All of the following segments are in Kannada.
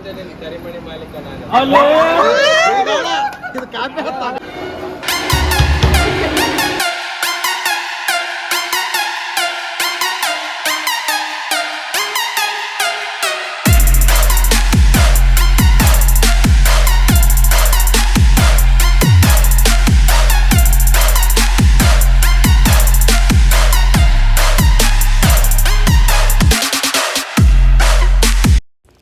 ಕರಿಮಣಿ ಮಾಲೀಕ ನಾನು.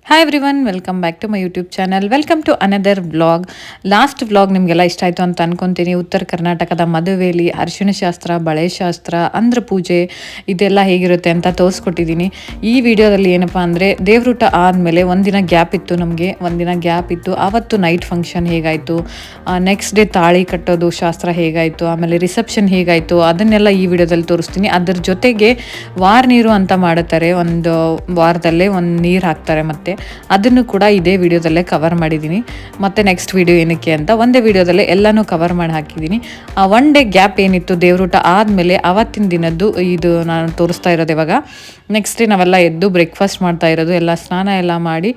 Hi everyone, welcome back to my YouTube channel. Welcome to another vlog. Last vlog ನಿಮಗೆಲ್ಲ ಇಷ್ಟ ಆಯಿತು ಅಂತ ಅನ್ಕೊತೀನಿ. ಉತ್ತರ ಕರ್ನಾಟಕದ ಮದುವೆಯಲ್ಲಿ ಅರಿಶಿಣ ಶಾಸ್ತ್ರ, ಬಳೆ ಶಾಸ್ತ್ರ, ಅಂದ್ರ ಪೂಜೆ ಇದೆಲ್ಲ ಹೇಗಿರುತ್ತೆ ಅಂತ ತೋರಿಸ್ಕೊಟ್ಟಿದ್ದೀನಿ. ಈ ವಿಡಿಯೋದಲ್ಲಿ ಏನಪ್ಪ ಅಂದರೆ ದೇವ್ರೂಟ ಆದಮೇಲೆ ಒಂದಿನ ಗ್ಯಾಪ್ ಇತ್ತು, ನಮಗೆ ಒಂದಿನ ಗ್ಯಾಪ್ ಇತ್ತು. ಆವತ್ತು ನೈಟ್ ಫಂಕ್ಷನ್ ಹೇಗಾಯಿತು, ನೆಕ್ಸ್ಟ್ ಡೇ ತಾಳಿ ಕಟ್ಟೋದು ಶಾಸ್ತ್ರ ಹೇಗಾಯಿತು, ಆಮೇಲೆ ರಿಸೆಪ್ಷನ್ ಹೇಗಾಯಿತು ಅದನ್ನೆಲ್ಲ ಈ ವಿಡಿಯೋದಲ್ಲಿ ತೋರಿಸ್ತೀನಿ. ಅದ್ರ ಜೊತೆಗೆ ವಾರ ನೀರು ಅಂತ ಮಾಡುತ್ತಾರೆ, ಒಂದು ವಾರದಲ್ಲೇ ಒಂದು ನೀರು ಹಾಕ್ತಾರೆ, ಮತ್ತು ಅದನ್ನು ಕೂಡ ಇದೇ ವಿಡಿಯೋದಲ್ಲೇ ಕವರ್ ಮಾಡಿದ್ದೀನಿ. ಮತ್ತು ನೆಕ್ಸ್ಟ್ ವಿಡಿಯೋ ಏನಕ್ಕೆ ಅಂತ ಒಂದೇ ವಿಡಿಯೋದಲ್ಲೇ ಎಲ್ಲನೂ ಕವರ್ ಮಾಡಿ ಹಾಕಿದ್ದೀನಿ. ಒನ್ ಡೇ ಗ್ಯಾಪ್ ಏನಿತ್ತು ದೇವ್ರೂಟ ಆದಮೇಲೆ ಅವತ್ತಿನ ದಿನದ್ದು ಇದು ನಾನು ತೋರಿಸ್ತಾ ಇರೋದು. ಇವಾಗ ನೆಕ್ಸ್ಟ್ ಡೇ ನಾವೆಲ್ಲ ಎದ್ದು ಬ್ರೇಕ್ಫಾಸ್ಟ್ ಮಾಡ್ತಾ ಇರೋದು, ಎಲ್ಲ ಸ್ನಾನ ಎಲ್ಲ ಮಾಡಿ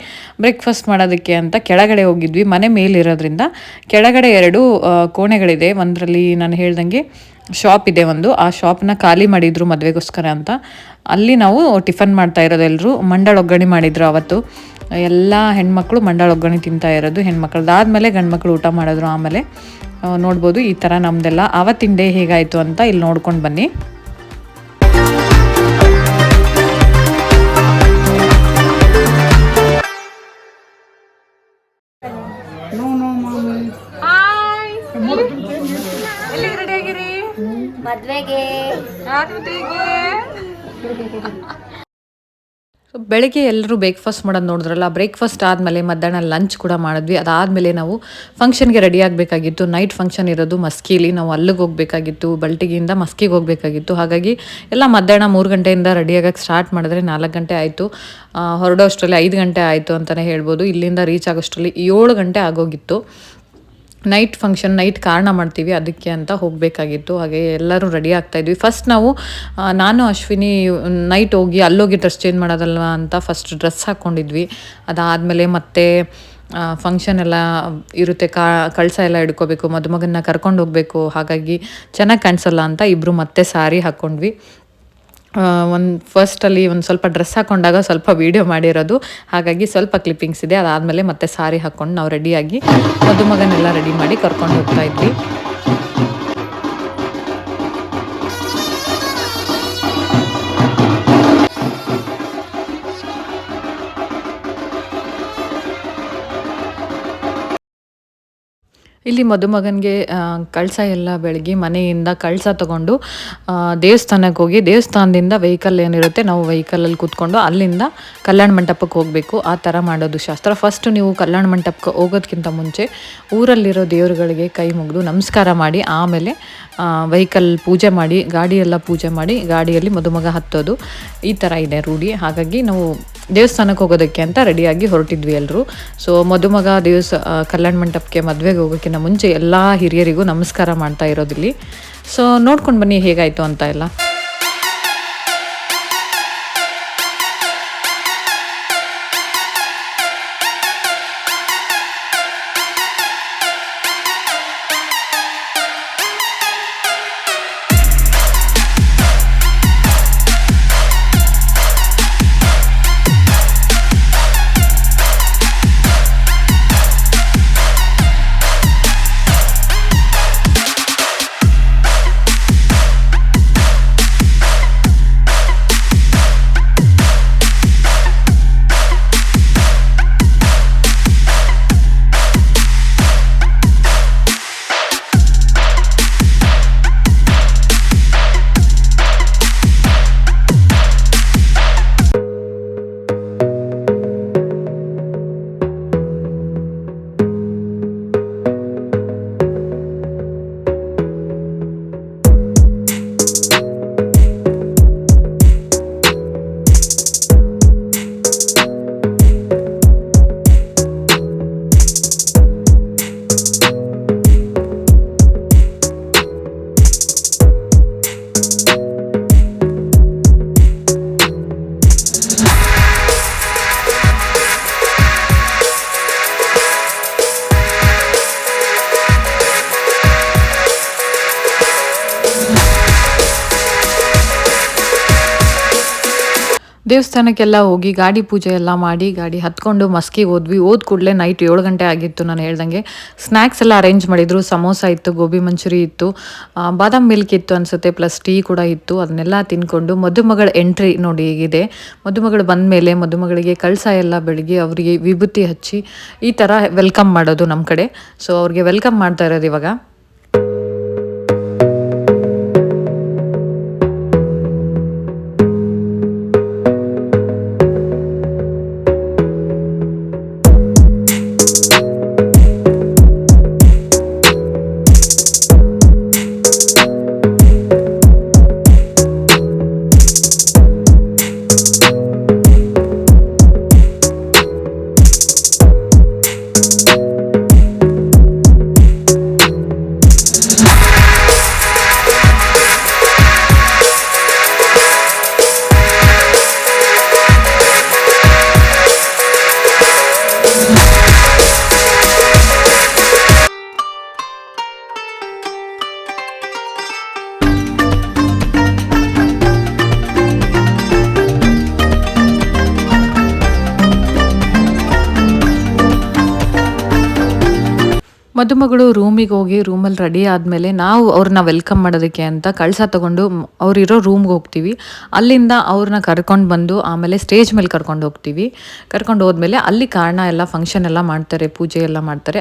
ಬ್ರೇಕ್ಫಾಸ್ಟ್ ಮಾಡೋದಕ್ಕೆ ಅಂತ ಕೆಳಗಡೆ ಹೋಗಿದ್ವಿ. ಮನೆ ಮೇಲಿರೋದ್ರಿಂದ ಕೆಳಗಡೆ 2 ಕೋಣೆಗಳಿದೆ. ಒಂದರಲ್ಲಿ ನಾನು ಹೇಳ್ದಂಗೆ ಶಾಪ್ ಇದೆ, ಒಂದು ಆ ಶಾಪ್ನ ಖಾಲಿ ಮಾಡಿದ್ರು ಮದುವೆಗೋಸ್ಕರ ಅಂತ. ಅಲ್ಲಿ ನಾವು ಟಿಫನ್ ಮಾಡ್ತಾ ಇರೋದು. ಎಲ್ಲರೂ ಮಂಡಾಳ ಒಗ್ಗರಣೆ ಮಾಡಿದ್ರು ಅವತ್ತು. ಎಲ್ಲ ಹೆಣ್ಮಕ್ಳು ಮಂಡಾಳ ಒಗ್ಗರಣೆ ತಿಂತಾ ಇರೋದು. ಹೆಣ್ಮಕ್ಳದಾದ್ಮೇಲೆ ಗಂಡು ಮಕ್ಕಳು ಊಟ ಮಾಡಿದ್ರು. ಆಮೇಲೆ ನೋಡ್ಬೋದು ಈ ಥರ ನಮ್ಮದೆಲ್ಲ ಆವತ್ತಿನ ಡೇ ಹೇಗಾಯಿತು ಅಂತ ಇಲ್ಲಿ ನೋಡ್ಕೊಂಡು ಬನ್ನಿ. ಮದ್ವೆಗೆ ಬೆಳಗ್ಗೆ ಎಲ್ಲರೂ ಬ್ರೇಕ್ಫಾಸ್ಟ್ ಮಾಡೋದು ನೋಡಿದ್ರಲ್ಲ. ಬ್ರೇಕ್ಫಾಸ್ಟ್ ಆದಮೇಲೆ ಮಧ್ಯಾಹ್ನ ಲಂಚ್ ಕೂಡ ಮಾಡಿದ್ವಿ. ಅದಾದಮೇಲೆ ನಾವು ಫಂಕ್ಷನ್ಗೆ ರೆಡಿ ಆಗಬೇಕಾಗಿತ್ತು. ನೈಟ್ ಫಂಕ್ಷನ್ ಇರೋದು ಮಸ್ಕಿಲಿ, ನಾವು ಅಲ್ಲಿಗೆ ಹೋಗಬೇಕಾಗಿತ್ತು. ಬಲ್ಟಿಗಿಂದ ಮಸ್ಕಿಗೆ ಹೋಗಬೇಕಾಗಿತ್ತು. ಹಾಗಾಗಿ ಎಲ್ಲ ಮಧ್ಯಾಹ್ನ 3 ಗಂಟೆಯಿಂದ ರೆಡಿಯಾಗಕ್ಕೆ ಸ್ಟಾರ್ಟ್ ಮಾಡಿದ್ರೆ 4 ಗಂಟೆ ಆಯಿತು. ಹೊರಡೋ ಅಷ್ಟರಲ್ಲಿ 5 ಗಂಟೆ ಆಯಿತು ಅಂತಲೇ ಹೇಳ್ಬೋದು. ಇಲ್ಲಿಂದ ರೀಚ್ ಆಗೋಷ್ಟರಲ್ಲಿ 7 ಗಂಟೆ ಆಗೋಗಿತ್ತು. ನೈಟ್ ಫಂಕ್ಷನ್, ನೈಟ್ ಕಾರಣ ಮಾಡ್ತೀವಿ ಅದಕ್ಕೆ ಅಂತ ಹೋಗಬೇಕಾಗಿತ್ತು. ಹಾಗೆ ಎಲ್ಲರೂ ರೆಡಿ ಆಗ್ತಾಯಿದ್ವಿ. ಫಸ್ಟ್ ನಾವು ನಾನು ಅಶ್ವಿನಿ ನೈಟ್ ಹೋಗಿ ಅಲ್ಲೋಗಿ ಡ್ರೆಸ್ ಚೇಂಜ್ ಮಾಡೋದಲ್ವ ಅಂತ ಫಸ್ಟ್ ಡ್ರೆಸ್ ಹಾಕ್ಕೊಂಡಿದ್ವಿ. ಅದಾದಮೇಲೆ ಮತ್ತೆ ಫಂಕ್ಷನ್ ಎಲ್ಲ ಇರುತ್ತೆ, ಕಳಸ ಎಲ್ಲ ಹಿಡ್ಕೋಬೇಕು, ಮದುಮಗನ್ನ ಕರ್ಕೊಂಡು ಹೋಗಬೇಕು. ಹಾಗಾಗಿ ಚೆನ್ನಾಗಿ ಕಾಣಿಸಲ್ಲ ಅಂತ ಇಬ್ಬರು ಮತ್ತೆ ಸಾರಿ ಹಾಕ್ಕೊಂಡ್ವಿ. ಫಸ್ಟಲ್ಲಿ ಒಂದು ಸ್ವಲ್ಪ ಡ್ರೆಸ್ ಹಾಕ್ಕೊಂಡಾಗ ಸ್ವಲ್ಪ ವೀಡಿಯೋ ಮಾಡಿರೋದು, ಹಾಗಾಗಿ ಸ್ವಲ್ಪ ಕ್ಲಿಪ್ಪಿಂಗ್ಸ್ ಇದೆ. ಅದಾದಮೇಲೆ ಮತ್ತೆ ಸಾರಿ ಹಾಕ್ಕೊಂಡು ನಾವು ರೆಡಿಯಾಗಿ ಮದುಮಗನೆಲ್ಲ ರೆಡಿ ಮಾಡಿ ಕರ್ಕೊಂಡು ಹೋಗ್ತಾ ಇದ್ವಿ. ಇಲ್ಲಿ ಮದುಮಗನಿಗೆ ಕಳಸ ಎಲ್ಲ ಬೆಳಗ್ಗೆ ಮನೆಯಿಂದ ಕಳಸ ತೊಗೊಂಡು ದೇವಸ್ಥಾನಕ್ಕೆ ಹೋಗಿ, ದೇವಸ್ಥಾನದಿಂದ ವೆಹಿಕಲ್ ಏನಿರುತ್ತೆ ನಾವು ವೆಹಿಕಲಲ್ಲಿ ಕೂತ್ಕೊಂಡು ಅಲ್ಲಿಂದ ಕಲ್ಯಾಣ ಮಂಟಪಕ್ಕೆ ಹೋಗಬೇಕು. ಆ ಥರ ಮಾಡೋದು ಶಾಸ್ತ್ರ. ಫಸ್ಟು ನೀವು ಕಲ್ಯಾಣ ಮಂಟಪಕ್ಕೆ ಹೋಗೋದಕ್ಕಿಂತ ಮುಂಚೆ ಊರಲ್ಲಿರೋ ದೇವರುಗಳಿಗೆ ಕೈ ಮುಗಿದು ನಮಸ್ಕಾರ ಮಾಡಿ ಆಮೇಲೆ ವೆಹಿಕಲ್ ಪೂಜೆ ಮಾಡಿ, ಗಾಡಿಯೆಲ್ಲ ಪೂಜೆ ಮಾಡಿ ಗಾಡಿಯಲ್ಲಿ ಮದುಮಗ ಹತ್ತೋದು, ಈ ಥರ ಇದೆ ರೂಢಿ. ಹಾಗಾಗಿ ನಾವು ದೇವಸ್ಥಾನಕ್ಕೆ ಹೋಗೋದಕ್ಕೆ ಅಂತ ರೆಡಿಯಾಗಿ ಹೊರಟಿದ್ವಿ ಎಲ್ಲರೂ. ಸೊ ಮದುಮಗ ಕಲ್ಯಾಣ ಮಂಟಪಕ್ಕೆ ಮದುವೆಗೆ ಹೋಗೋಕ್ಕಿಂತ ಮುಂಚೆ ಎಲ್ಲ ಹಿರಿಯರಿಗೂ ನಮಸ್ಕಾರ ಮಾಡ್ತಾ ಇರೋದಿಲ್ಲಿ. ಸೊ ನೋಡ್ಕೊಂಡು ಬನ್ನಿ ಹೇಗಾಯಿತು ಅಂತ ಎಲ್ಲ. ದೇವಸ್ಥಾನಕ್ಕೆಲ್ಲ ಹೋಗಿ ಗಾಡಿ ಪೂಜೆ ಎಲ್ಲ ಮಾಡಿ ಗಾಡಿ ಹತ್ಕೊಂಡು ಮಸ್ಕಿಗೆ ಹೋದ್ವಿ. ಹೋದ ಕೂಡಲೇ ನೈಟ್ 7 ಗಂಟೆ ಆಗಿತ್ತು. ನಾನು ಹೇಳ್ದಂಗೆ ಸ್ನ್ಯಾಕ್ಸ್ ಎಲ್ಲ ಅರೇಂಜ್ ಮಾಡಿದ್ರು. ಸಮೋಸ ಇತ್ತು, ಗೋಬಿ ಮಂಚೂರಿ ಇತ್ತು, ಬಾದಾಮ್ ಮಿಲ್ಕ್ ಇತ್ತು ಅನಿಸುತ್ತೆ, ಪ್ಲಸ್ ಟೀ ಕೂಡ ಇತ್ತು. ಅದನ್ನೆಲ್ಲ ತಿನ್ಕೊಂಡು ಮದುಮಗಳ ಎಂಟ್ರಿ ನೋಡಿ ಹೇಗಿದೆ. ಮದುಮಗಳು ಬಂದ ಮೇಲೆ ಮದುಮಗಳಿಗೆ ಕಳಸ ಎಲ್ಲ ಬೆಳಗ್ಗೆ ಅವರಿಗೆ ವಿಭೂತಿ ಹಚ್ಚಿ ಈ ಥರ ವೆಲ್ಕಮ್ ಮಾಡೋದು ನಮ್ಮ ಕಡೆ. ಸೊ ಅವ್ರಿಗೆ ವೆಲ್ಕಮ್ ಮಾಡ್ತಾ ಇರೋದು ಇವಾಗ. ಮದುಮಗಳು ರೂಮಿಗೆ ಹೋಗಿ ರೂಮಲ್ಲಿ ರೆಡಿ ಆದಮೇಲೆ ನಾವು ಅವ್ರನ್ನ ವೆಲ್ಕಮ್ ಮಾಡೋದಕ್ಕೆ ಅಂತ ಕಳಸ ತೊಗೊಂಡು ಅವರಿರೋ ರೂಮ್ಗೆ ಹೋಗ್ತೀವಿ. ಅಲ್ಲಿಂದ ಅವ್ರನ್ನ ಕರ್ಕೊಂಡು ಬಂದು ಆಮೇಲೆ ಸ್ಟೇಜ್ ಮೇಲೆ ಕರ್ಕೊಂಡು ಹೋಗ್ತೀವಿ. ಕರ್ಕೊಂಡು ಹೋದ್ಮೇಲೆ ಅಲ್ಲಿ ಕಾರಣ ಎಲ್ಲ ಫಂಕ್ಷನ್ ಎಲ್ಲ ಮಾಡ್ತಾರೆ, ಪೂಜೆ ಎಲ್ಲ ಮಾಡ್ತಾರೆ.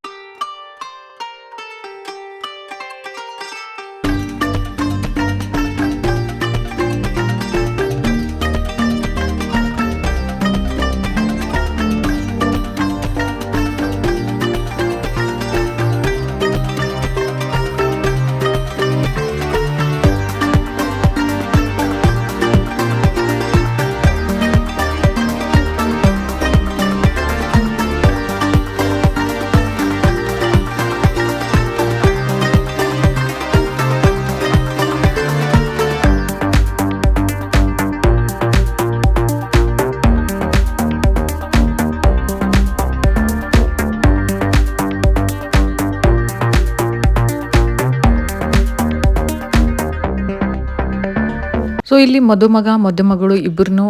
ಸೊ ಇಲ್ಲಿ ಮದುಮಗ ಮದುಮಗಳು ಇಬ್ಬರನ್ನೂ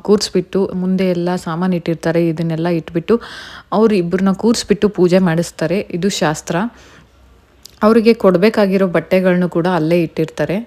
ಕೂರಿಸ್ಬಿಟ್ಟು ಮುಂದೆ ಎಲ್ಲ ಸಾಮಾನು ಇಟ್ಟಿರ್ತಾರೆ, ಇದನ್ನೆಲ್ಲ ಇಟ್ಬಿಟ್ಟು ಅವರು ಇಬ್ಬರನ್ನ ಕೂರಿಸ್ಬಿಟ್ಟು ಪೂಜೆ ಮಾಡಿಸ್ತಾರೆ. ಇದು ಶಾಸ್ತ್ರ. ಅವರಿಗೆ ಕೊಡಬೇಕಾಗಿರೋ ಬಟ್ಟೆಗಳನ್ನು ಕೂಡ ಅಲ್ಲೇ ಇಟ್ಟಿರ್ತಾರೆ.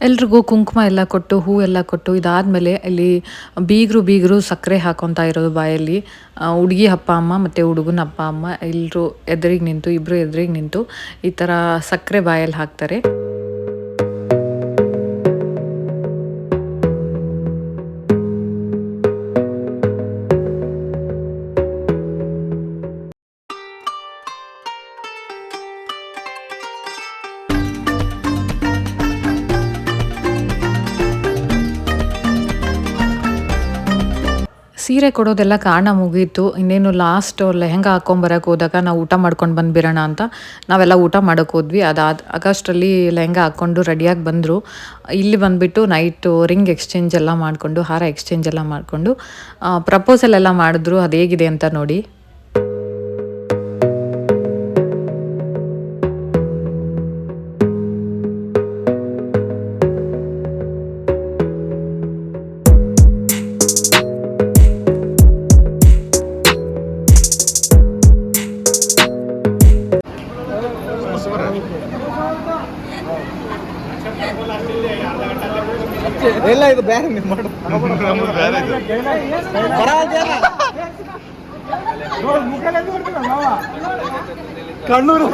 ಎಲ್ರಿಗೂ ಕುಂಕುಮ ಎಲ್ಲ ಕೊಟ್ಟು ಹೂ ಎಲ್ಲ ಕೊಟ್ಟು ಇದಾದಮೇಲೆ ಇಲ್ಲಿ ಬೀಗರು ಸಕ್ಕರೆ ಹಾಕೊತಾ ಇರೋದು ಬಾಯಲ್ಲಿ. ಹುಡುಗಿ ಅಪ್ಪ ಅಮ್ಮ ಮತ್ತು ಹುಡುಗನ ಅಪ್ಪ ಅಮ್ಮ ಎಲ್ಲರೂ ಎದುರಿಗೆ ನಿಂತು, ಇಬ್ಬರು ಎದುರಿಗೆ ನಿಂತು ಈ ಥರ ಸಕ್ಕರೆ ಬಾಯಲ್ಲಿ ಹಾಕ್ತಾರೆ. ಸೀರೆ ಕೊಡೋದೆಲ್ಲ ಕಾರಣ ಮುಗೀತು. ಇನ್ನೇನು ಲಾಸ್ಟ್ ಲೆಹಂಗಾ ಹಾಕ್ಕೊಂಬರಕ್ಕೆ ಹೋದಾಗ ನಾವು ಊಟ ಮಾಡ್ಕೊಂಡು ಬಂದುಬಿಡೋಣ ಅಂತ ನಾವೆಲ್ಲ ಊಟ ಮಾಡೋಕ್ಕೆ ಹೋದ್ವಿ. ಆಗಸ್ಟಲ್ಲಿ ಲೆಹಂಗಾ ಹಾಕ್ಕೊಂಡು ರೆಡಿಯಾಗಿ ಬಂದರು. ಇಲ್ಲಿ ಬಂದುಬಿಟ್ಟು ನೈಟು ರಿಂಗ್ ಎಕ್ಸ್ಚೇಂಜ್ ಎಲ್ಲ ಮಾಡಿಕೊಂಡು, ಹಾರ ಎಕ್ಸ್ಚೇಂಜ್ ಎಲ್ಲ ಮಾಡಿಕೊಂಡು ಪ್ರಪೋಸಲ್ ಎಲ್ಲ ಮಾಡಿದ್ರು. ಅದು ಹೇಗಿದೆ ಅಂತ ನೋಡಿ. ಎಲ್ಲ ಇದು ಬೇರೆ ನೀವು ಮಾಡು ಕಣ್ಣೂರು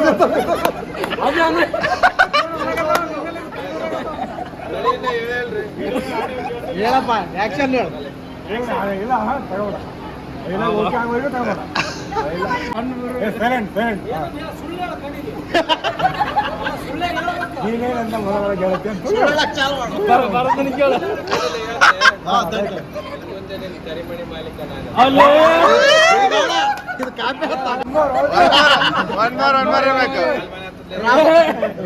ಹೇಳಪ್ಪ ಆಕ್ಷನ್ ಹೇಳು ಕರಿಮಣಿ ಮಾಲೀಕ ನಾನು.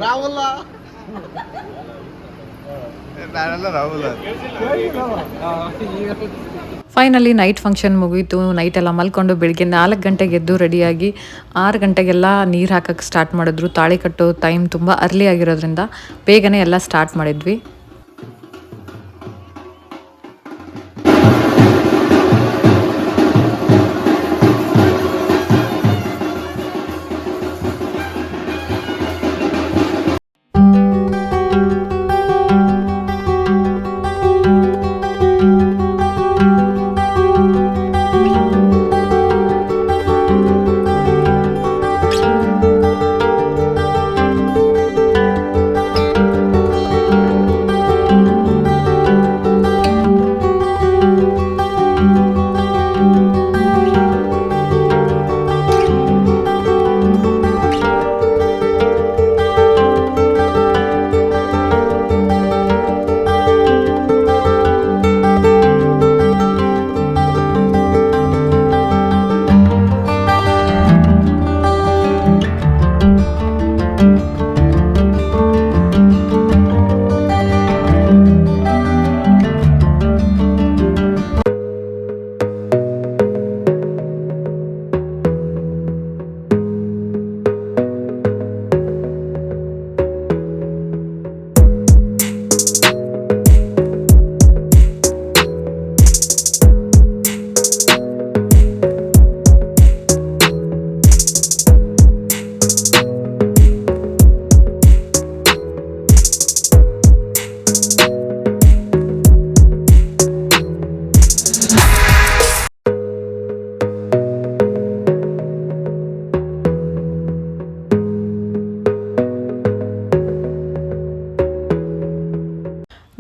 ರಾಹುಲ್ ನಾನೆಲ್ಲ ರಾಹುಲ್ ಫೈನಲಿ ನೈಟ್ ಫಂಕ್ಷನ್ ಮುಗೀತು. ನೈಟ್ ಎಲ್ಲ ಮಲ್ಕೊಂಡು ಬೆಳಿಗ್ಗೆ 4 ಗಂಟೆಗೆ ಎದ್ದು ರೆಡಿಯಾಗಿ 6 ಗಂಟೆಗೆಲ್ಲ ನೀರು ಹಾಕಕ್ಕೆ ಸ್ಟಾರ್ಟ್ ಮಾಡಿದ್ರು. ತಾಳಿ ಕಟ್ಟೋ ಟೈಮ್ ತುಂಬ ಅರ್ಲಿ ಆಗಿರೋದ್ರಿಂದ ಬೇಗನೆ ಎಲ್ಲ ಸ್ಟಾರ್ಟ್ ಮಾಡಿದ್ವಿ.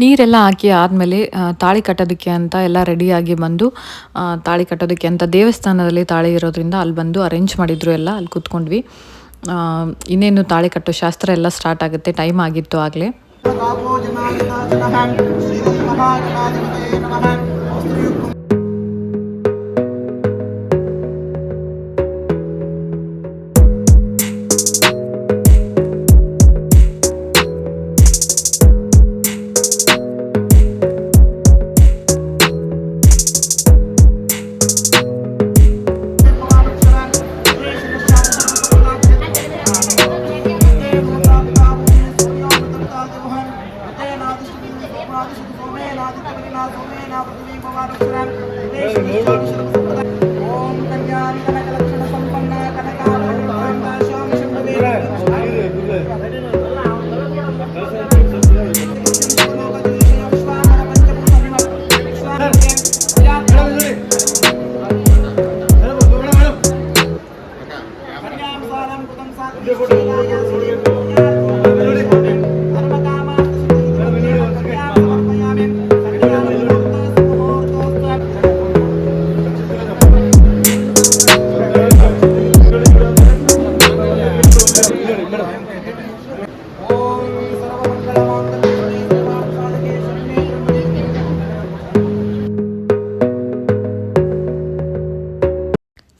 ನೀರೆಲ್ಲ ಹಾಕಿ ಆದಮೇಲೆ ತಾಳಿ ಕಟ್ಟೋದಕ್ಕೆ ಅಂತ ಎಲ್ಲ ರೆಡಿಯಾಗಿ ಬಂದು ತಾಳಿ ಕಟ್ಟೋದಕ್ಕೆ ಅಂತ ದೇವಸ್ಥಾನದಲ್ಲಿ ತಾಳಿ ಇರೋದ್ರಿಂದ ಅಲ್ಲಿ ಬಂದು ಅರೇಂಜ್ ಮಾಡಿದ್ರು. ಎಲ್ಲ ಅಲ್ಲಿ ಕೂತ್ಕೊಂಡ್ವಿ. ಇನ್ನೇನು ತಾಳಿ ಕಟ್ಟೋ ಶಾಸ್ತ್ರ ಎಲ್ಲ ಸ್ಟಾರ್ಟ್ ಆಗುತ್ತೆ. ಟೈಮ್ ಆಗಿತ್ತು ಆಗಲೇ.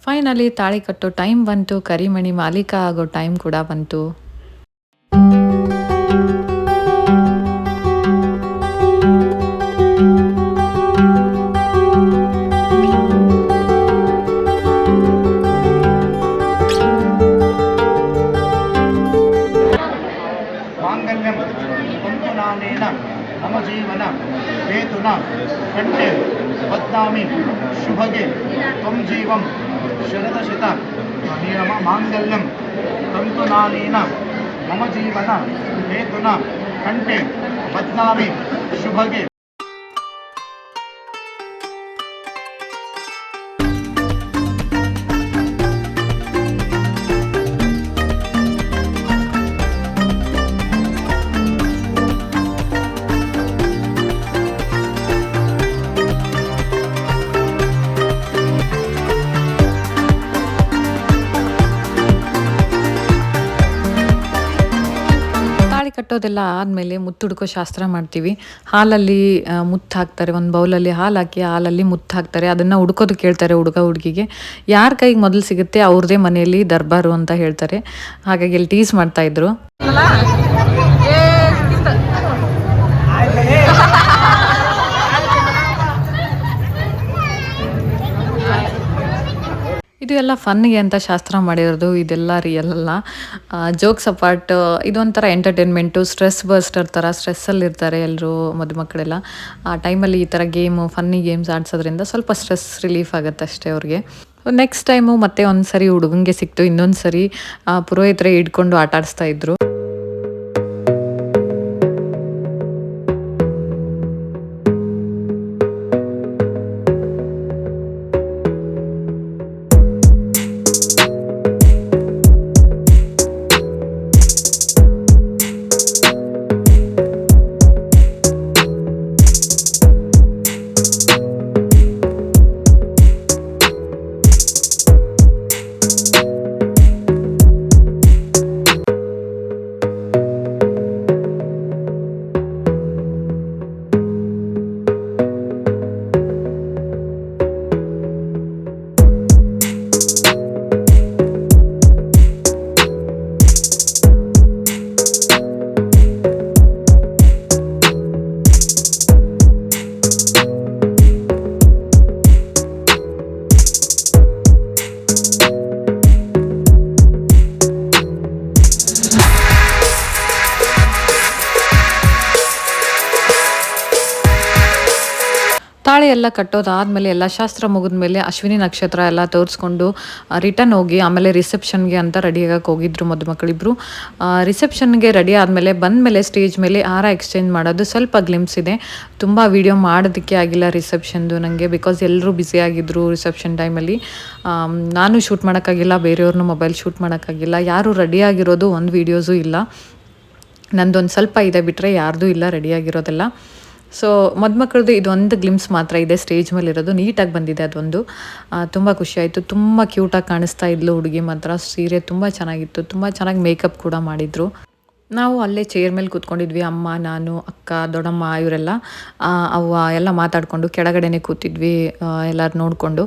ಫೈನಲಿ ತಾಳಿ ಕಟ್ಟೋ ಟೈಮ್ ಬಂತು. ಕರಿಮಣಿ ಮಾಲೀಕ ಆಗೋ ಟೈಮ್ ಕೂಡ ಬಂತು. मम जीवन हेतुना कंठे बध्नामि शुभगे त्वं जीवं शरदशत नियम मांगल्यं तंतुनानेन मम जीवन हेतुना कंठे बध्नामि शुभगे ಕಟ್ಟೋದೆಲ್ಲ ಆದಮೇಲೆ ಮುತ್ತುಡ್ಕೋ ಶಾಸ್ತ್ರ ಮಾಡ್ತೀವಿ. ಹಾಲಲ್ಲಿ ಮುತ್ತು ಹಾಕ್ತಾರೆ, ಒಂದು ಬೌಲಲ್ಲಿ ಹಾಲು ಹಾಕಿ ಹಾಲಲ್ಲಿ ಮುತ್ತು ಹಾಕ್ತಾರೆ. ಅದನ್ನು ಹುಡ್ಕೋದು ಕೇಳ್ತಾರೆ ಹುಡುಗ ಹುಡುಗಿಗೆ. ಯಾರ ಕೈಗೆ ಮೊದಲು ಸಿಗುತ್ತೆ ಅವ್ರದ್ದೇ ಮನೆಯಲ್ಲಿ ದರ್ಬಾರು ಅಂತ ಹೇಳ್ತಾರೆ. ಹಾಗಾಗಿ ಇಲ್ಲಿ ಟೀಸ್ ಮಾಡ್ತಾಯಿದ್ರು. ಇದು ಎಲ್ಲ ಫನ್ನಿಗೆ ಅಂತ ಶಾಸ್ತ್ರ ಮಾಡಿರೋದು, ಇದೆಲ್ಲ ರಿಯಲ್ ಅಲ್ಲ. ಜೋಕ್ಸ್ ಅಪಾರ್ಟ್ ಇದೊಂಥರ ಎಂಟರ್ಟೈನ್ಮೆಂಟು, ಸ್ಟ್ರೆಸ್ ಬರ್ಸ್ಟರ್ ಥರ. ಸ್ಟ್ರೆಸ್ಸಲ್ಲಿರ್ತಾರೆ ಎಲ್ಲರೂ ಮದುಮಕ್ಕಳೆಲ್ಲ. ಆ ಟೈಮಲ್ಲಿ ಈ ಥರ ಫನ್ನಿ ಗೇಮ್ಸ್ ಆಡಿಸೋದ್ರಿಂದ ಸ್ವಲ್ಪ ಸ್ಟ್ರೆಸ್ ರಿಲೀಫ್ ಆಗುತ್ತೆ ಅಷ್ಟೇ ಅವ್ರಿಗೆ. ನೆಕ್ಸ್ಟ್ ಟೈಮು ಮತ್ತೆ ಒಂದು ಸರಿ ಹುಡುಗಂಗೆ ಸಿಕ್ತು, ಇನ್ನೊಂದು ಸರಿ ಪುರೋಹಿತರೆ ಹಿಡ್ಕೊಂಡು ಆಟ ಆಡಿಸ್ತಾ ಇದ್ರು. ತಾಳಿ ಎಲ್ಲ ಕಟ್ಟೋದಾದಮೇಲೆ ಎಲ್ಲ ಶಾಸ್ತ್ರ ಮುಗಿದ್ಮೇಲೆ ಅಶ್ವಿನಿ ನಕ್ಷತ್ರ ಎಲ್ಲ ತೋರಿಸ್ಕೊಂಡು ರಿಟರ್ನ್ ಹೋಗಿ ಆಮೇಲೆ ರಿಸೆಪ್ಷನ್ಗೆ ಅಂತ ರೆಡಿ ಆಗಕ್ಕೆ ಹೋಗಿದ್ರು ಮದುಮಕ್ಕಳಿಬ್ರು. ರಿಸೆಪ್ಷನ್ಗೆ ರೆಡಿ ಆದಮೇಲೆ ಬಂದಮೇಲೆ ಸ್ಟೇಜ್ ಮೇಲೆ ಹಾರ ಎಕ್ಸ್ಚೇಂಜ್ ಮಾಡೋದು ಸ್ವಲ್ಪ ಗ್ಲಿಮ್ಸ್ ಇದೆ. ತುಂಬ ವೀಡಿಯೋ ಮಾಡೋದಕ್ಕೆ ಆಗಿಲ್ಲ ರಿಸೆಪ್ಷನ್ದು ನನಗೆ, ಬಿಕಾಸ್ ಎಲ್ಲರೂ ಬ್ಯುಸಿಯಾಗಿದ್ದರು ರಿಸೆಪ್ಷನ್ ಟೈಮಲ್ಲಿ. ನಾನು ಶೂಟ್ ಮಾಡೋಕ್ಕಾಗಿಲ್ಲ, ಬೇರೆಯವ್ರನ್ನೂ ಮೊಬೈಲ್ ಶೂಟ್ ಮಾಡೋಕ್ಕಾಗಿಲ್ಲ. ಯಾರೂ ರೆಡಿಯಾಗಿರೋದು ಒಂದು ವೀಡಿಯೋಸು ಇಲ್ಲ. ನಂದೊಂದು ಸ್ವಲ್ಪ ಇದೆ ಬಿಟ್ಟರೆ ಯಾರ್ದೂ ಇಲ್ಲ ರೆಡಿಯಾಗಿರೋದೆಲ್ಲ. ಸೊ ಮದುಮಕ್ಕಳದು ಇದೊಂದು ಗ್ಲಿಮ್ಸ್ ಮಾತ್ರ ಇದೆ ಸ್ಟೇಜ್ ಮೇಲೆ ಇರೋದು. ನೀಟಾಗಿ ಬಂದಿದೆ ಅದೊಂದು, ತುಂಬ ಖುಷಿಯಾಯಿತು. ತುಂಬ ಕ್ಯೂಟಾಗಿ ಕಾಣಿಸ್ತಾ ಇದ್ಲು ಹುಡುಗಿ ಮಾತ್ರ. ಸೀರೆ ತುಂಬ ಚೆನ್ನಾಗಿತ್ತು, ತುಂಬ ಚೆನ್ನಾಗಿ ಮೇಕಪ್ ಕೂಡ ಮಾಡಿದರು. ನಾವು ಅಲ್ಲೇ ಚೇರ್ ಮೇಲೆ ಕೂತ್ಕೊಂಡಿದ್ವಿ, ಅಮ್ಮ, ನಾನು, ಅಕ್ಕ, ದೊಡ್ಡಮ್ಮ ಇವರೆಲ್ಲ. ಅವ್ವ ಎಲ್ಲ ಮಾತಾಡಿಕೊಂಡು ಕೆಳಗಡೆನೇ ಕೂತಿದ್ವಿ ಎಲ್ಲರೂ ನೋಡಿಕೊಂಡು.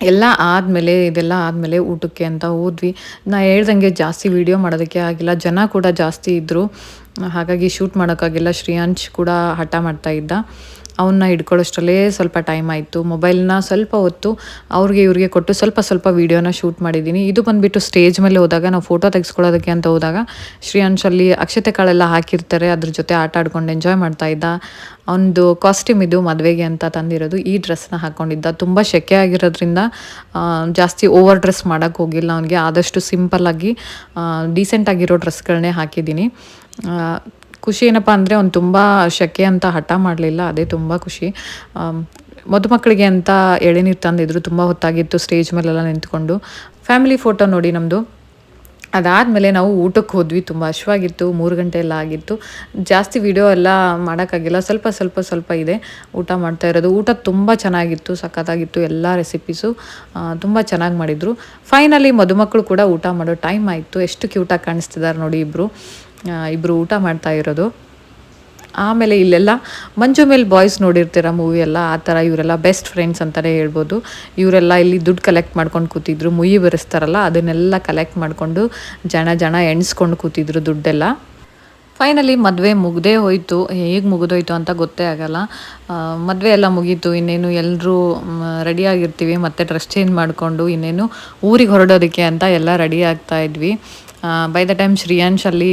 ಎಲ್ಲ ಆದಮೇಲೆ ಇದೆಲ್ಲ ಆದಮೇಲೆ ಊಟಕ್ಕೆ ಅಂತ ಹೋದ್ವಿ. ನಾ ಹೇಳ್ದಂಗೆ ಜಾಸ್ತಿ ವೀಡಿಯೋ ಮಾಡೋದಕ್ಕೆ ಆಗಿಲ್ಲ, ಜನ ಕೂಡ ಜಾಸ್ತಿ ಇದ್ದರು, ಹಾಗಾಗಿ ಶೂಟ್ ಮಾಡೋಕ್ಕಾಗಿಲ್ಲ. ಶ್ರೇಯಾಂಶ್ ಕೂಡ ಹಠ ಮಾಡ್ತಾ ಇದ್ದ. ಅವನ್ನ ಹಿಡ್ಕೊಳ್ಳೋಷ್ಟರಲ್ಲೇ ಸ್ವಲ್ಪ ಟೈಮ್ ಆಯಿತು. ಮೊಬೈಲ್ನ ಸ್ವಲ್ಪ ಹೊತ್ತು ಅವ್ರಿಗೆ ಇವ್ರಿಗೆ ಕೊಟ್ಟು ಸ್ವಲ್ಪ ವೀಡಿಯೋನ ಶೂಟ್ ಮಾಡಿದ್ದೀನಿ. ಇದು ಬಂದುಬಿಟ್ಟು ಸ್ಟೇಜ್ ಮೇಲೆ ಹೋದಾಗ ನಾವು ಫೋಟೋ ತೆಗೆಸ್ಕೊಳ್ಳೋದಕ್ಕೆ ಅಂತ ಹೋದಾಗ ಶ್ರೇಯಾಂಶ್ ಅಲ್ಲಿ ಅಕ್ಷತೆ ಕಾಳೆಲ್ಲ ಹಾಕಿರ್ತಾರೆ, ಅದ್ರ ಜೊತೆ ಆಟ ಆಡ್ಕೊಂಡು ಎಂಜಾಯ್ ಮಾಡ್ತಾ ಇದ್ದ. ಒಂದು ಕಾಸ್ಟ್ಯೂಮ್ ಇದು ಮದುವೆಗೆ ಅಂತ ತಂದಿರೋದು, ಈ ಡ್ರೆಸ್ನ ಹಾಕ್ಕೊಂಡಿದ್ದ. ತುಂಬ ಸೆಕೆ ಆಗಿರೋದ್ರಿಂದ ಜಾಸ್ತಿ ಓವರ್ ಡ್ರೆಸ್ ಮಾಡೋಕ್ಕೆ ಹೋಗಿಲ್ಲ ಅವನಿಗೆ. ಆದಷ್ಟು ಸಿಂಪಲ್ಲಾಗಿ ಡೀಸೆಂಟಾಗಿರೋ ಡ್ರೆಸ್ಗಳನ್ನೇ ಹಾಕಿದ್ದೀನಿ. ಖುಷಿ ಏನಪ್ಪ ಅಂದರೆ ಅವ್ನು ತುಂಬ ಸೆಕೆ ಅಂತ ಹಠ ಮಾಡಲಿಲ್ಲ, ಅದೇ ತುಂಬ ಖುಷಿ. ಮದುಮಕ್ಕಳಿಗೆ ಅಂತ ಎಳೆನೀರು ತಂದಿದ್ರು, ತುಂಬ ಹೊತ್ತಾಗಿತ್ತು ಸ್ಟೇಜ್ ಮೇಲೆಲ್ಲ ನಿಂತ್ಕೊಂಡು. ಫ್ಯಾಮಿಲಿ ಫೋಟೋ ನೋಡಿ ನಮ್ಮದು. ಅದಾದಮೇಲೆ ನಾವು ಊಟಕ್ಕೆ ಹೋದ್ವಿ. ತುಂಬ ಹಶ್ವಾಗಿತ್ತು, 3 ಗಂಟೆ ಎಲ್ಲ ಆಗಿತ್ತು. ಜಾಸ್ತಿ ವಿಡಿಯೋ ಎಲ್ಲ ಮಾಡೋಕ್ಕಾಗಿಲ್ಲ, ಸ್ವಲ್ಪ ಇದೆ ಊಟ ಮಾಡ್ತಾ ಇರೋದು. ಊಟ ತುಂಬ ಚೆನ್ನಾಗಿತ್ತು, ಸಖತ್ತಾಗಿತ್ತು. ಎಲ್ಲ ರೆಸಿಪೀಸು ತುಂಬ ಚೆನ್ನಾಗಿ ಮಾಡಿದರು. ಫೈನಲಿ ಮದುಮಕ್ಕಳು ಕೂಡ ಊಟ ಮಾಡೋ ಟೈಮ್ ಆಯಿತು. ಎಷ್ಟು ಕ್ಯೂಟಾಗಿ ಕಾಣಿಸ್ತಿದ್ದಾರೆ ನೋಡಿ ಇಬ್ಬರು ಊಟ ಮಾಡ್ತಾ ಇರೋದು. ಆಮೇಲೆ ಇಲ್ಲೆಲ್ಲ ಮಂಜು ಮೇಲೆ ಬಾಯ್ಸ್ ನೋಡಿರ್ತೀರ ಮೂವಿ ಎಲ್ಲ, ಆ ಥರ ಇವರೆಲ್ಲ ಬೆಸ್ಟ್ ಫ್ರೆಂಡ್ಸ್ ಅಂತಲೇ ಹೇಳ್ಬೋದು. ಇವರೆಲ್ಲ ಇಲ್ಲಿ ದುಡ್ಡು ಕಲೆಕ್ಟ್ ಮಾಡ್ಕೊಂಡು ಕೂತಿದ್ರು. ಮುಯಿ ಬರೆಸ್ತಾರಲ್ಲ ಅದನ್ನೆಲ್ಲ ಕಲೆಕ್ಟ್ ಮಾಡಿಕೊಂಡು ಜನ ಎಣಿಸ್ಕೊಂಡು ಕೂತಿದ್ರು ದುಡ್ಡೆಲ್ಲ. ಫೈನಲಿ ಮದುವೆ ಮುಗ್ದೇ ಹೋಯಿತು. ಹೇಗೆ ಮುಗಿದೋಯ್ತು ಅಂತ ಗೊತ್ತೇ ಆಗಲ್ಲ. ಮದುವೆ ಎಲ್ಲ ಮುಗೀತು, ಇನ್ನೇನು ಎಲ್ಲರೂ ರೆಡಿಯಾಗಿರ್ತೀವಿ. ಮತ್ತು ಡ್ರೆಸ್ ಚೇಂಜ್ ಮಾಡಿಕೊಂಡು ಇನ್ನೇನು ಊರಿಗೆ ಹೊರಡೋದಕ್ಕೆ ಅಂತ ಎಲ್ಲ ರೆಡಿ ಆಗ್ತಾ ಇದ್ವಿ. ಬೈ ದ ಟೈಮ್ ಶ್ರೇಯಾಂಶ್ ಅಲ್ಲಿ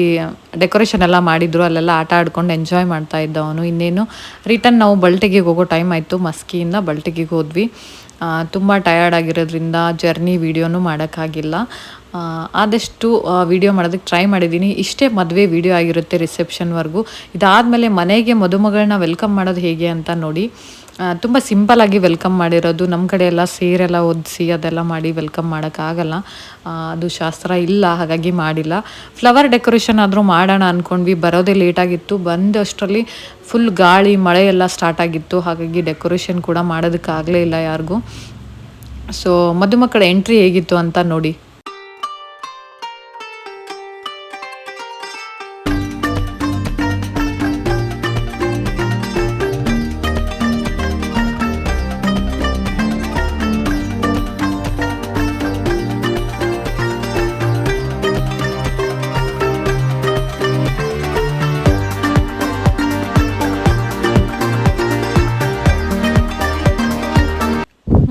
ಡೆಕೋರೇಷನ್ ಎಲ್ಲ ಮಾಡಿದ್ರು, ಅಲ್ಲೆಲ್ಲ ಆಟ ಆಡ್ಕೊಂಡು ಎಂಜಾಯ್ ಮಾಡ್ತಾ ಇದ್ದ ಅವನು. ಇನ್ನೇನು ರಿಟರ್ನ್ ನಾವು ಬಲ್ಟಗಿಗೆ ಹೋಗೋ ಟೈಮ್ ಆಯಿತು. ಮಸ್ಕಿಯಿಂದ ಬಲ್ಟಗಿಗೆ ಹೋದ್ವಿ. ತುಂಬ ಟಯರ್ಡ್ ಆಗಿರೋದ್ರಿಂದ ಜರ್ನಿ ವೀಡಿಯೋನೂ ಮಾಡೋಕ್ಕಾಗಿಲ್ಲ. ಆದಷ್ಟು ವೀಡಿಯೋ ಮಾಡೋದಕ್ಕೆ ಟ್ರೈ ಮಾಡಿದ್ದೀನಿ. ಇಷ್ಟೇ ಮದುವೆ ವೀಡಿಯೋ ಆಗಿರುತ್ತೆ ರಿಸೆಪ್ಷನ್ವರೆಗೂ. ಇದಾದಮೇಲೆ ಮನೆಗೆ ಮದುಮಗಳನ್ನ ವೆಲ್ಕಮ್ ಮಾಡೋದು ಹೇಗೆ ಅಂತ ನೋಡಿ. ತುಂಬ ಸಿಂಪಲ್ಲಾಗಿ ವೆಲ್ಕಮ್ ಮಾಡಿರೋದು. ನಮ್ಮ ಕಡೆ ಎಲ್ಲ ಸೇರೆಲ್ಲ ಒದಿಸಿ ಅದೆಲ್ಲ ಮಾಡಿ ವೆಲ್ಕಮ್ ಮಾಡೋಕ್ಕಾಗಲ್ಲ, ಅದು ಶಾಸ್ತ್ರ ಇಲ್ಲ, ಹಾಗಾಗಿ ಮಾಡಿಲ್ಲ. ಫ್ಲವರ್ ಡೆಕೋರೇಷನ್ ಆದರೂ ಮಾಡೋಣ ಅಂದ್ಕೊಂಡ್ವಿ. ಬರೋದೇ ಲೇಟಾಗಿತ್ತು. ಬಂದಷ್ಟರಲ್ಲಿ ಫುಲ್ ಗಾಳಿ ಮಳೆ ಎಲ್ಲ ಸ್ಟಾರ್ಟ್ ಆಗಿತ್ತು, ಹಾಗಾಗಿ ಡೆಕೋರೇಷನ್ ಕೂಡ ಮಾಡೋದಕ್ಕಾಗಲೇ ಇಲ್ಲ ಯಾರಿಗೂ. ಸೊ ಮದುಮಕ್ಕಳ ಎಂಟ್ರಿ ಹೇಗಿತ್ತು ಅಂತ ನೋಡಿ.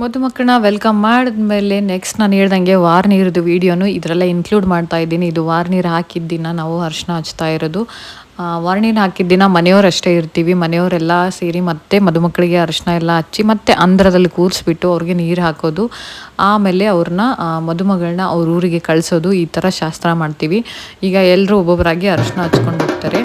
ಮದುಮಕ್ಕಳನ್ನ ವೆಲ್ಕಮ್ ಮಾಡಿದ್ಮೇಲೆ ನೆಕ್ಸ್ಟ್ ನಾನು ಹೇಳ್ದಂಗೆ ವಾರ ನೀರದು ವೀಡಿಯೋನು ಇದರಲ್ಲೇ ಇನ್ಕ್ಲೂಡ್ ಮಾಡ್ತಾ ಇದ್ದೀನಿ. ಇದು ವಾರ ನೀರು ಹಾಕಿದ ದಿನ ನಾವು ಅರಿಶಿನ ಹಚ್ತಾ ಇರೋದು. ವಾರ ನೀರು ಹಾಕಿದ ದಿನ ಮನೆಯವರಷ್ಟೇ ಇರ್ತೀವಿ. ಮನೆಯವರೆಲ್ಲ ಸೇರಿ ಮತ್ತೆ ಮದುಮಕ್ಕಳಿಗೆ ಅರಿಶಿನ ಎಲ್ಲ ಹಚ್ಚಿ ಮತ್ತೆ ಅಂದ್ರದಲ್ಲಿ ಕೂರಿಸ್ಬಿಟ್ಟು ಅವ್ರಿಗೆ ನೀರು ಹಾಕೋದು, ಆಮೇಲೆ ಅವ್ರನ್ನ ಮದುಮಗಳನ್ನ ಅವ್ರ ಊರಿಗೆ ಕಳಿಸೋದು, ಈ ಥರ ಶಾಸ್ತ್ರ ಮಾಡ್ತೀವಿ. ಈಗ ಎಲ್ಲರೂ ಒಬ್ಬೊಬ್ಬರಾಗಿ ಅರಿಶಿನ ಹಚ್ಕೊಂಡು ಹೋಗ್ತಾರೆ.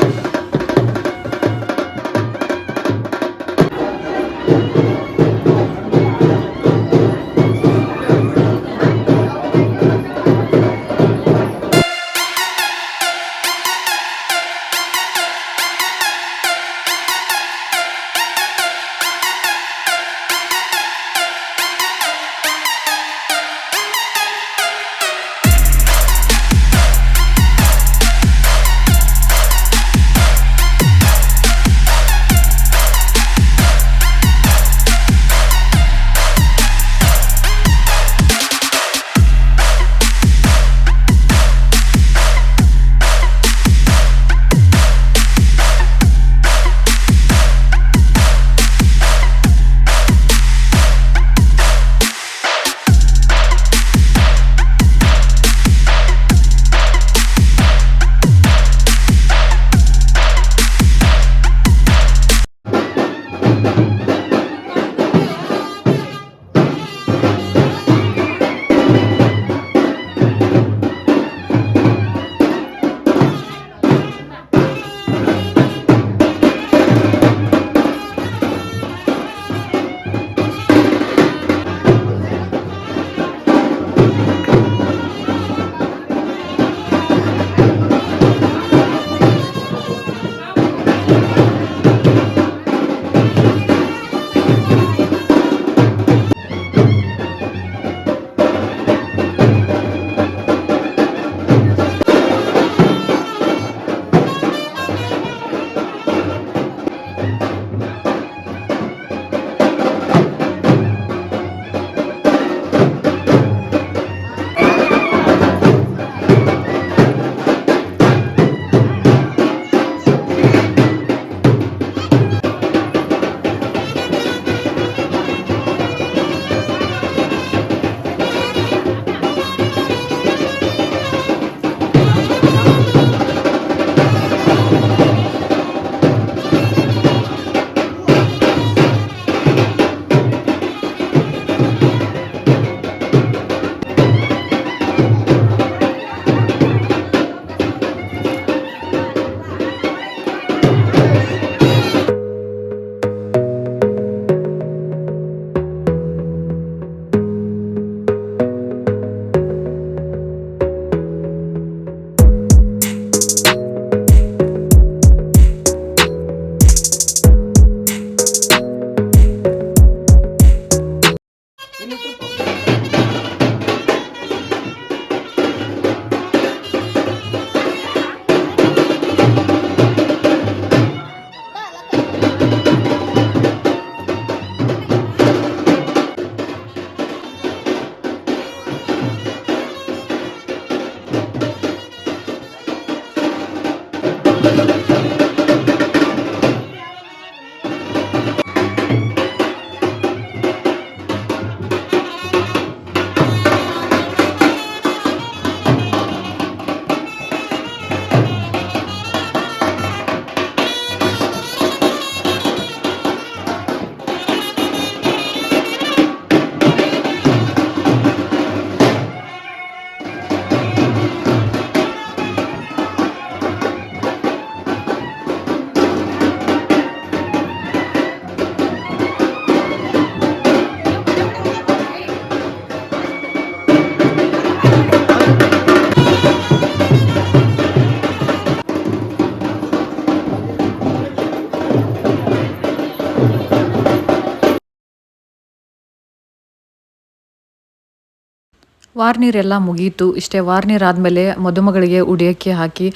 ವಾರ್ನೀರೆಲ್ಲ ಮುಗೀತು. ಇಷ್ಟೇ ವಾರ್ನೀರ್ ಆದಮೇಲೆ ಮದುಮಗಳಿಗೆ ಉಡಿಯೋಕ್ಕೆ ಹಾಕಿ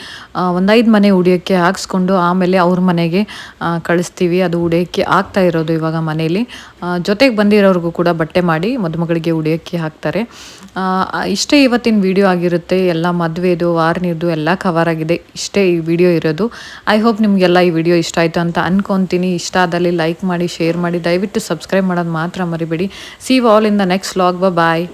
ಒಂದು 5 ಮನೆ ಉಡಿಯೋಕ್ಕೆ ಹಾಕ್ಸ್ಕೊಂಡು ಆಮೇಲೆ ಅವ್ರ ಮನೆಗೆ ಕಳಿಸ್ತೀವಿ. ಅದು ಉಡಿಯೋಕ್ಕೆ ಆಗ್ತಾ ಇರೋದು ಇವಾಗ ಮನೇಲಿ. ಜೊತೆಗೆ ಬಂದಿರೋರಿಗೂ ಕೂಡ ಬಟ್ಟೆ ಮಾಡಿ ಮದುಮಗಳಿಗೆ ಉಡಿಯೋಕ್ಕೆ ಹಾಕ್ತಾರೆ. ಇಷ್ಟೇ ಇವತ್ತಿನ ವಿಡಿಯೋ ಆಗಿರುತ್ತೆ. ಎಲ್ಲ ಮದುವೆದು ವಾರ್ನೀರ್ದು ಎಲ್ಲ ಕವರ್ ಆಗಿದೆ. ಇಷ್ಟೇ ಈ ವಿಡಿಯೋ ಇರೋದು. ಐ ಹೋಪ್ ನಿಮಗೆಲ್ಲ ಈ ವಿಡಿಯೋ ಇಷ್ಟ ಆಯಿತು ಅಂತ ಅನ್ಕೊತೀನಿ. ಇಷ್ಟ ಆದಲ್ಲಿ ಲೈಕ್ ಮಾಡಿ, ಶೇರ್ ಮಾಡಿ, ದಯವಿಟ್ಟು ಸಬ್ಸ್ಕ್ರೈಬ್ ಮಾಡೋದು ಮಾತ್ರ ಮರಿಬೇಡಿ. See you all in the next vlog. Bye.